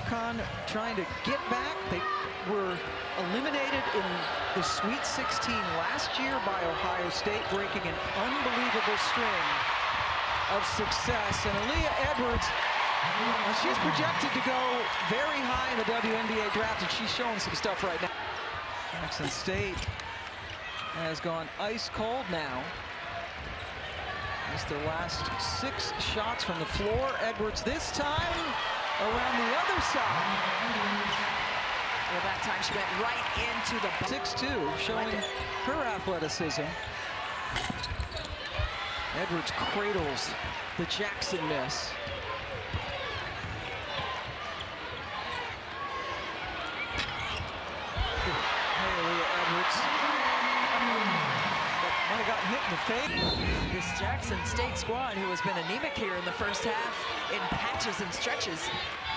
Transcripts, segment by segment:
UConn trying to get back. They were eliminated in the Sweet 16 last year by Ohio State, breaking an unbelievable string of success. And Aaliyah Edwards, she's projected to go very high in the WNBA draft, and she's showing some stuff right now. Jackson State has gone ice cold now. Missed their last 6 shots from the floor. Edwards this time around the other side. Well, that time she went right into the 6'2", showing her athleticism. Edwards cradles the Jackson miss. Hey, Aaliyah Edwards. Might have gotten hit in the face. This Jackson State squad, who has been anemic here in the first half in patches and stretches,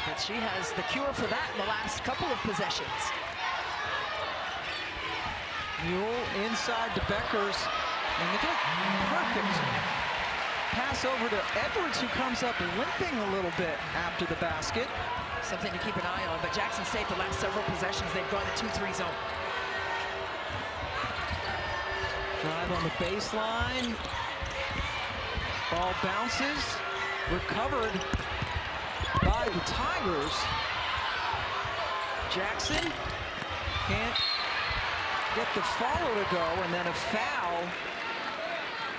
but she has the cure for that in the last couple of possessions. Mule inside to Beckers, and they get perfect pass over to Edwards, who comes up limping a little bit after the basket. Something to keep an eye on, but Jackson State, the last several possessions, they've gone to 2-3 zone. Drive on the baseline. Ball bounces. Recovered by the Tigers. Jackson can't get the follow to go, and then a foul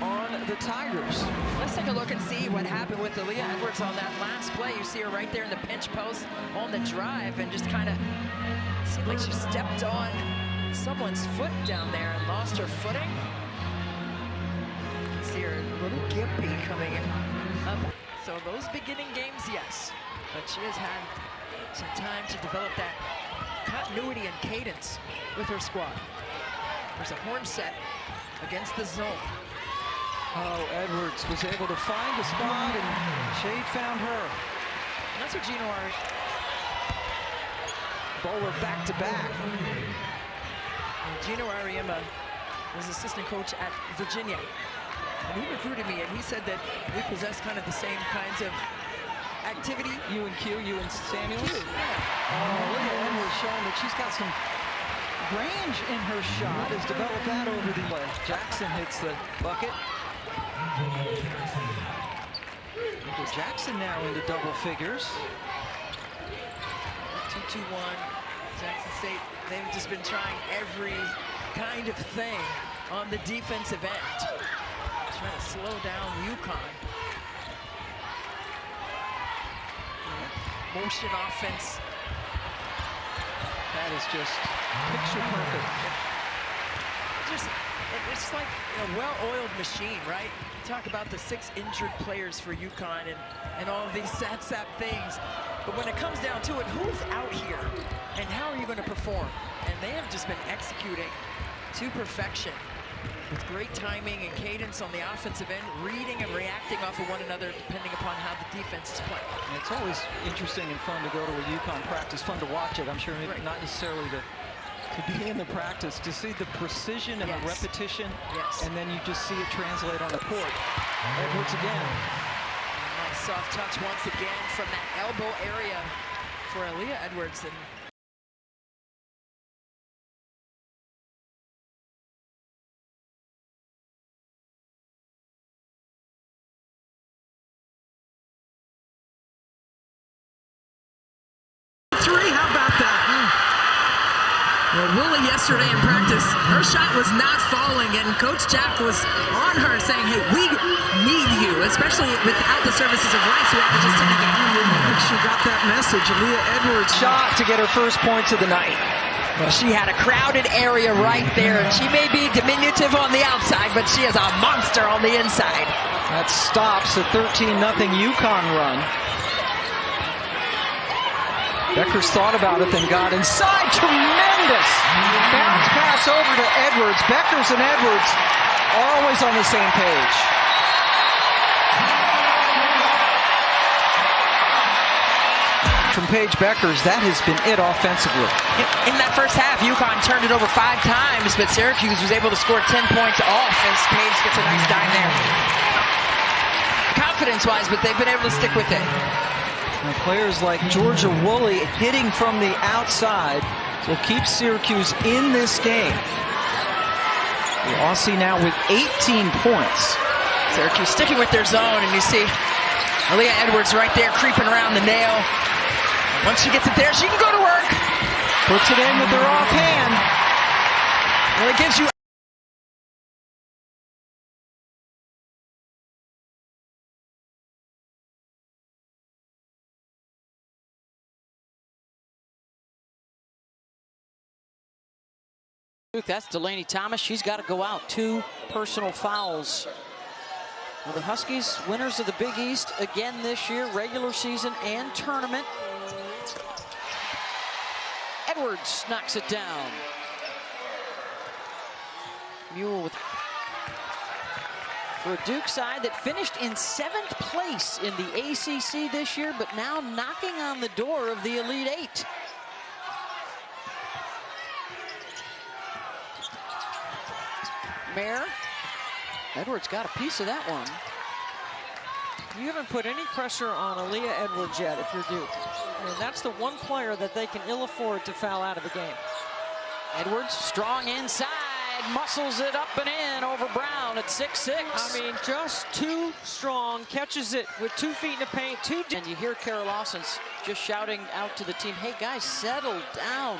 on the Tigers. Let's take a look and see what happened with Aaliyah Edwards on that last play. You see her right there in the pinch post on the drive, and just kind of seemed like she stepped on someone's foot down there and lost her footing. You can see her a little gimpy coming up. So those beginning games, yes, but she has had some time to develop that continuity and cadence with her squad. There's a horn set against the zone. Oh, Edwards was able to find the spot, and Shade found her. And that's what Gino are. Bowler back-to-back. Gino Ariema was assistant coach at Virginia, and he recruited me, and he said that we possess kind of the same kinds of activity. You and Samuels? Yeah. Oh, Aaliyah Edwards showing that she's got some range in her shot, has developed that over the way. Jackson hits the bucket. Jackson now into double figures. 2-2-1. Jackson State, they've just been trying every kind of thing on the defensive end. Trying to slow down UConn. Motion offense. That is just picture perfect. It's like a well-oiled machine, right? You talk about the 6 injured players for UConn and all of these sad things. But when it comes down to it, who's out here and how are you going to perform? And they have just been executing to perfection with great timing and cadence on the offensive end, reading and reacting off of one another depending upon how the defense is playing. It's always interesting and fun to go to a UConn practice, fun to watch it. I'm sure maybe not necessarily to be in the practice, to see the precision and the repetition, and then you just see it translate on the court. Edwards again. Nice soft touch once again from that elbow area for Aaliyah Edwards. And how about that? Well, Woolley yesterday in practice, her shot was not falling, and Coach Jack was on her saying, hey, we need you, especially without the services of Rice, who averages 10 a game. I think she got that message. Aaliyah Edwards shot to get her first points of the night. Well, she had a crowded area right there, and she may be diminutive on the outside, but she is a monster on the inside. That stops a 13-0 UConn run. Beckers thought about it, then got inside. Tremendous bounce pass over to Edwards. Beckers and Edwards are always on the same page. From Paige Beckers, that has been it offensively. In that first half, UConn turned it over 5 times, but Syracuse was able to score 10 points off as Paige gets a nice dime there. Confidence-wise, but they've been able to stick with it. Now, players like Georgia Woolley hitting from the outside will keep Syracuse in this game. The Aussie now with 18 points. Syracuse sticking with their zone, and you see Aaliyah Edwards right there creeping around the nail. Once she gets it there, she can go to work. Puts it in with her offhand. Well, it gives you That's Delaney Thomas. She's got to go out. 2 personal fouls. Well, the Huskies, winners of the Big East again this year, regular season and tournament. Edwards knocks it down. Mule with for a Duke side that finished in 7th place in the ACC this year, but now knocking on the door of the Elite Eight. Mayer. Edwards got a piece of that one. You haven't put any pressure on Aaliyah Edwards yet if you're Duke. And that's the one player that they can ill afford to foul out of the game. Edwards strong inside, muscles it up and in over Brown at 6'6". I mean, just too strong, catches it with 2 feet in the paint. And you hear Kara Lawson's just shouting out to the team, hey guys, settle down.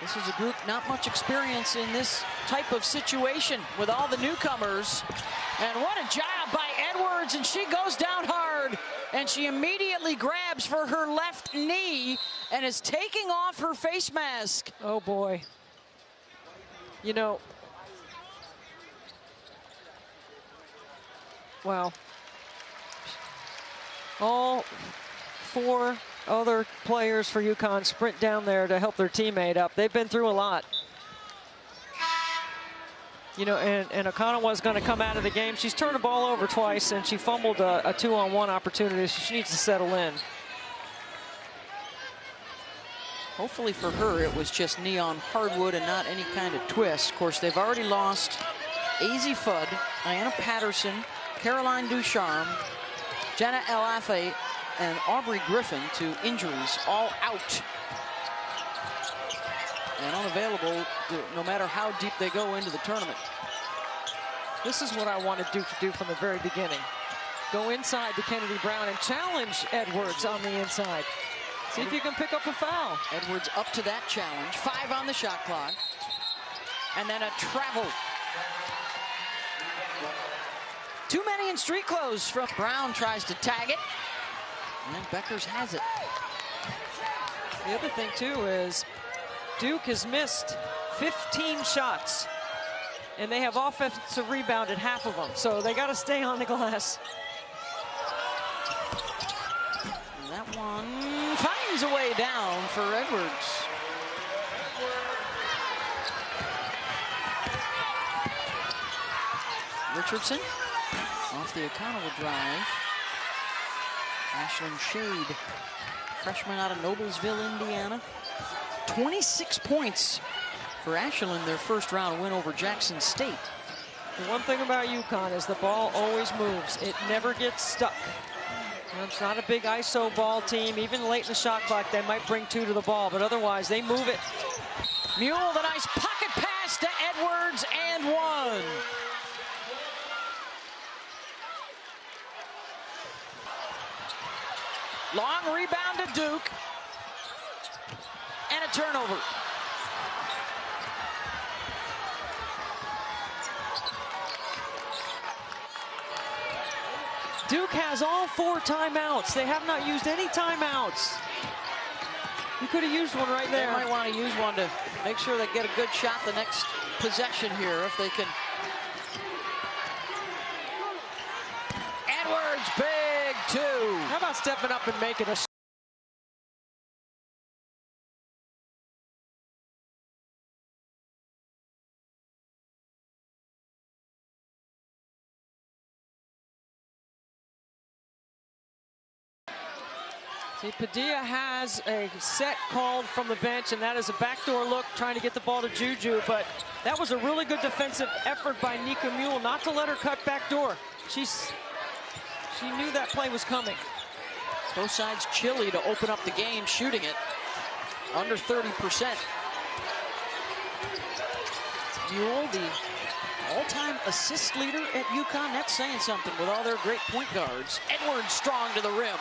This is a group not much experience in this type of situation with all the newcomers. And what a job by Edwards, and she goes down hard, and she immediately grabs for her left knee and is taking off her face mask. Oh boy. You know, well, all 4 other players for UConn sprint down there to help their teammate up. They've been through a lot. You know, and O'Connell was going to come out of the game. She's turned the ball over twice, and she fumbled a 2-on-1 opportunity. So she needs to settle in. Hopefully for her, it was just knee on hardwood and not any kind of twist. Of course, they've already lost Azzi Fudd, Diana Patterson, Caroline Ducharme, Jenna El-Afe, and Aubrey Griffin to injuries, all out and unavailable no matter how deep they go into the tournament. This is what I wanted Duke to do from the very beginning. Go inside to Kennedy Brown and challenge Edwards on the inside. See if you can pick up a foul. Edwards up to that challenge. 5 on the shot clock. And then a travel. Too many in street clothes from Brown tries to tag it. And Beckers has it. The other thing, too, is Duke has missed 15 shots, and they have offensive rebounded half of them, so they got to stay on the glass. And that one finds a way down for Edwards. Richardson off the O'Connell drive. Ashlyn Shade, freshman out of Noblesville, Indiana. 26 points for Ashlyn, their first round win over Jackson State. The one thing about UConn is the ball always moves. It never gets stuck. You know, it's not a big ISO ball team. Even late in the shot clock, they might bring 2 to the ball, but otherwise they move it. Mule, the nice pocket pass to Edwards, and 1. Long rebound to Duke. And a turnover. Duke has all 4 timeouts. They have not used any timeouts. You could have used one right there. They might want to use one to make sure they get a good shot the next possession here if they can. Edwards, big 2. How about stepping up and making a See, Padilla has a set called from the bench, and that is a backdoor look, trying to get the ball to Juju, but that was a really good defensive effort by Nika Mule not to let her cut backdoor. She's She knew that play was coming. Both sides chilly to open up the game, shooting it under 30%. Mule, the all-time assist leader at UConn. That's saying something with all their great point guards. Edwards strong to the rim.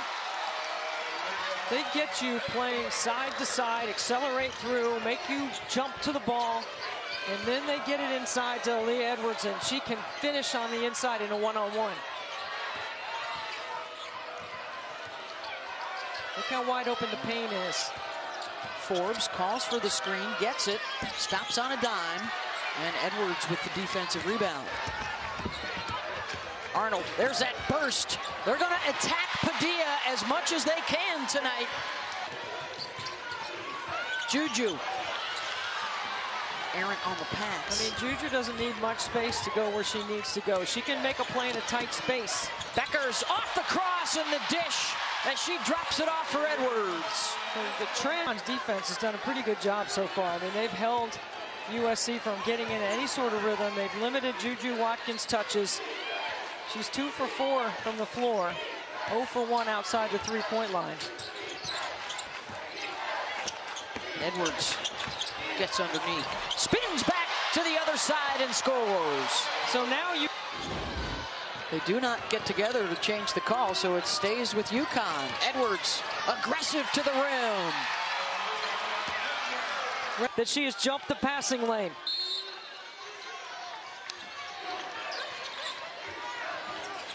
They get you playing side to side, accelerate through, make you jump to the ball, and then they get it inside to Aaliyah Edwards, and she can finish on the inside in a one-on-one. Look how wide open the paint is. Forbes calls for the screen, gets it, stops on a dime, and Edwards with the defensive rebound. Arnold, there's that burst. They're going to attack Padilla as much as they can tonight. Juju. Errant on the pass. I mean, Juju doesn't need much space to go where she needs to go. She can make a play in a tight space. Beckers off the cross and the dish as she drops it off for Edwards. So the Trans defense has done a pretty good job so far. I mean, they've held USC from getting into any sort of rhythm. They've limited Juju Watkins' touches. She's 2 for 4 from the floor, 0 for 1 outside the three-point line. Edwards gets underneath, spins back to the other side and scores. So now They do not get together to change the call, so it stays with UConn. Edwards, aggressive to the rim. that she has jumped the passing lane.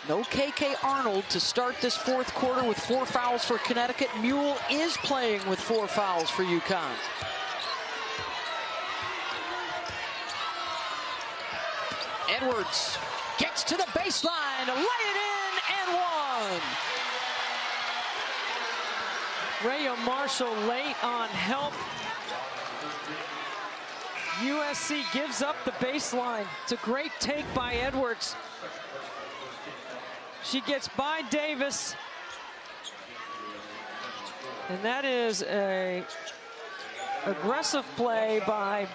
No KK Arnold to start this fourth quarter with 4 fouls for Connecticut. Mule is playing with 4 fouls for UConn. Edwards gets to the baseline, lay it in, and one. Rhea Marshall late on help. USC gives up the baseline. It's a great take by Edwards. She gets by Davis. And that is a aggressive play by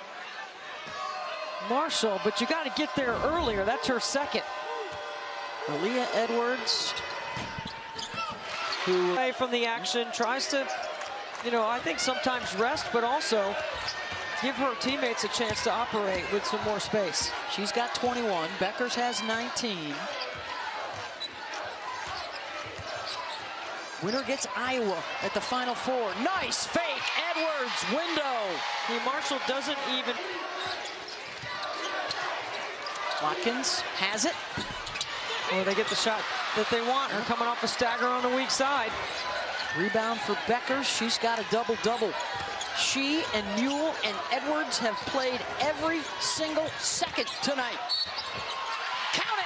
Marshall, but you got to get there earlier. That's her second. Aaliyah Edwards, who away from the action, tries to, I think sometimes rest, but also give her teammates a chance to operate with some more space. She's got 21. Beckers has 19. Winner gets Iowa at the Final Four. Nice fake, Edwards, window. Marshall doesn't even. Watkins has it. Oh, they get the shot that they want. Her coming off a stagger on the weak side. Rebound for Beckers. She's got a double-double. She and Mule and Edwards have played every single second tonight. Count it.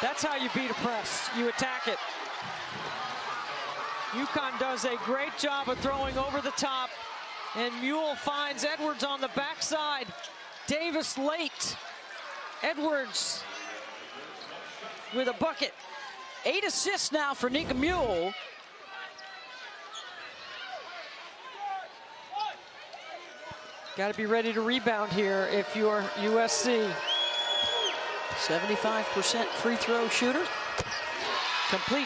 That's how you beat a press. You attack it. UConn does a great job of throwing over the top, and Mule finds Edwards on the backside. Davis late. Edwards with a bucket. 8 assists now for Nika Mule. Got to be ready to rebound here if you're USC. 75% free throw shooter. Complete